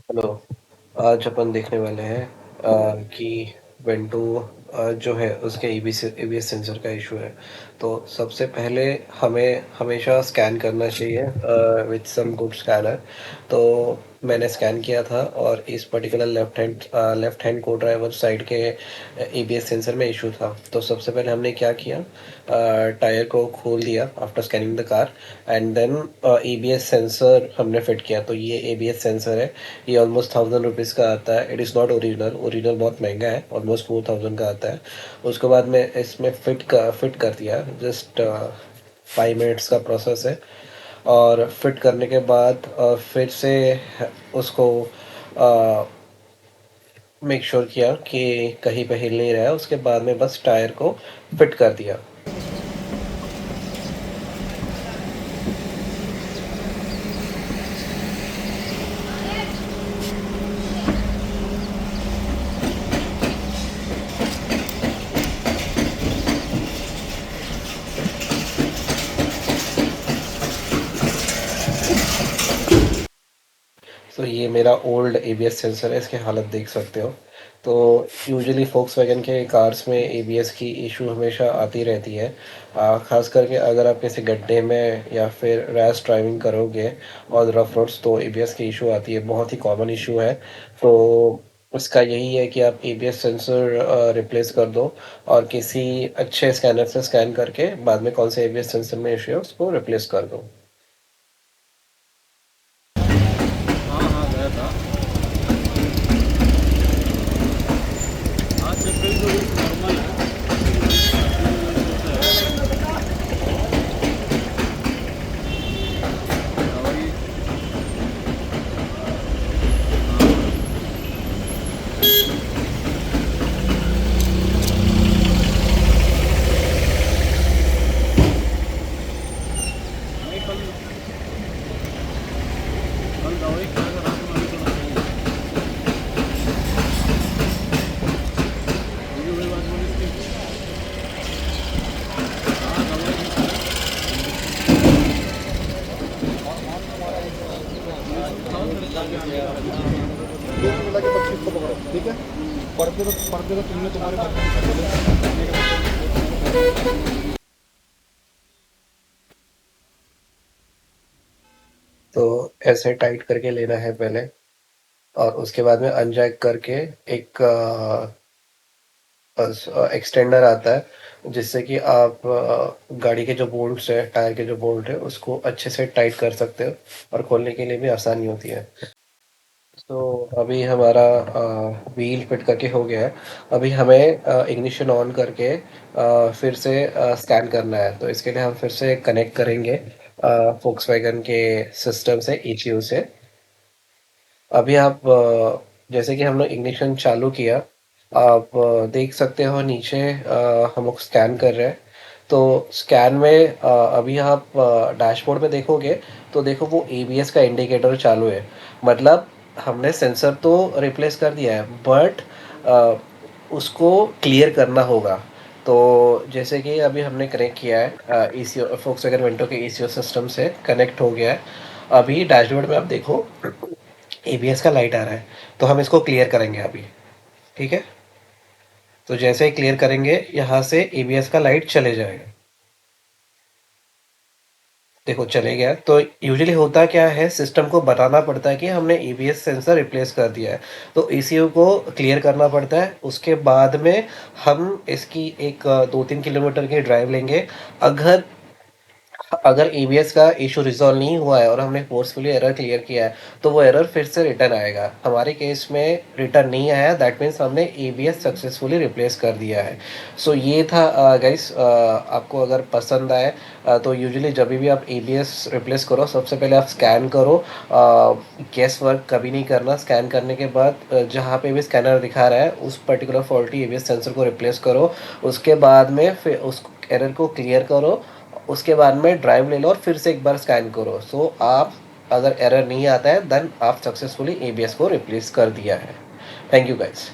Hello. आज अपन देखने वाले हैं कि वेंटो जो है उसके एबीएस सेंसर का इशू है। तो सबसे पहले हमें हमेशा स्कैन करना चाहिए विथ सम गुड स्कैनर। तो मैंने स्कैन किया था और इस पर्टिकुलर लेफ्ट हैंड को ड्राइवर साइड के एबीएस सेंसर में इशू था। तो सबसे पहले हमने क्या किया, टायर को खोल दिया after scanning the car and then ABS sensor हमने फिट किया। तो ये एबीएस सेंसर है, ये ऑलमोस्ट 1000 रुपीज़ का आता है। It is not original, original बहुत महंगा है, ऑलमोस्ट 4000 का आता है। उसके बाद में इसमें फिट कर दिया। जस्ट 5 मिनट्स का प्रोसेस है। और फिट करने के बाद फिर से उसको मेक श्योर किया कि कहीं पे हिल नहीं रहा है। उसके बाद में बस टायर को फिट कर दिया। तो ये मेरा ओल्ड एबीएस सेंसर है, इसकी हालत देख सकते हो। तो यूजुअली फोक्सवैगन के कार्स में एबीएस की इशू हमेशा आती रहती है। ख़ास करके अगर आप किसी गड्ढे में या फिर रैश ड्राइविंग करोगे और रफ रोड्स, तो एबीएस की इशू आती है, बहुत ही कॉमन इशू है। तो उसका यही है कि आप एबीएस सेंसर रिप्लेस कर दो और किसी अच्छे स्कैनर से स्कैन करके बाद में कौन से एबीएस सेंसर में इशू है उसको रिप्लेस कर दो। हाँ हाँ गया था। हाँ चेक करी तो नॉर्मल है। दवाई। नहीं कल कल दवाई खाएगा रात में, अभी तो नहीं खाएंगे। ये वही बात बोली इसकी। हाँ दवाई भी खाओ, फिर जाके आने का है। दो को मिला के 25 को पकड़ो, ठीक है। पर्दे तो तुमने तुम्हारे बर्तन तो ऐसे टाइट करके लेना है पहले, और उसके बाद में अनजैक करके एक एक्सटेंडर आता है जिससे कि आप गाड़ी के जो बोल्ट्स है, टायर के जो बोल्ट है, उसको अच्छे से टाइट कर सकते हो और खोलने के लिए भी आसानी होती है। तो अभी हमारा व्हील फिट करके हो गया है। अभी हमें इग्निशन ऑन करके फिर से स्कैन करना है। तो इसके लिए हम फिर से कनेक्ट करेंगे फोक्सवैगन के सिस्टम से, ईसीयू से। अभी आप जैसे कि हमने इग्निशन चालू किया, आप देख सकते हो नीचे हम लोग स्कैन कर रहे हैं। तो स्कैन में अभी आप डैशबोर्ड में देखोगे तो देखो वो एबीएस का इंडिकेटर चालू है। मतलब हमने सेंसर तो रिप्लेस कर दिया है, बट उसको क्लियर करना होगा। तो जैसे कि अभी हमने कनेक्ट किया है ईसीओ, फोक्सवैगन वेंटो के ईसीओ सिस्टम से कनेक्ट हो गया है। अभी डैशबोर्ड में आप देखो एबीएस का लाइट आ रहा है। तो हम इसको क्लियर करेंगे अभी, ठीक है। तो जैसे ही क्लियर करेंगे यहाँ से एबीएस का लाइट चले जाएगा। देखो चले गया। तो यूजुअली होता क्या है, सिस्टम को बताना पड़ता है कि हमने एबीएस सेंसर रिप्लेस कर दिया है। तो ईसीयू को क्लियर करना पड़ता है। उसके बाद में हम इसकी एक 2-3 किलोमीटर की ड्राइव लेंगे। अगर अगर एबीएस का इशू रिजॉल्व नहीं हुआ है और हमने फोर्सफुली एरर क्लियर किया है, तो वो एरर फिर से रिटर्न आएगा। हमारे केस में रिटर्न नहीं आया, दैट मीन्स हमने एबीएस सक्सेसफुली रिप्लेस कर दिया है। सो ये था गाइस। आपको अगर पसंद आए तो यूजुअली जब भी आप एबीएस रिप्लेस करो, सबसे पहले आप स्कैन करो। गेस वर्क कभी नहीं करना। स्कैन करने के बाद जहाँ पे भी स्कैनर दिखा रहा है उस पर्टिकुलर फॉल्टी एबीएस सेंसर को रिप्लेस करो। उसके बाद में फिर उस एरर को क्लियर करो। उसके बाद में ड्राइव ले लो और फिर से एक बार स्कैन करो। सो आप, अगर एरर नहीं आता है, देन आप सक्सेसफुली एबीएस को रिप्लेस कर दिया है। Thank you guys.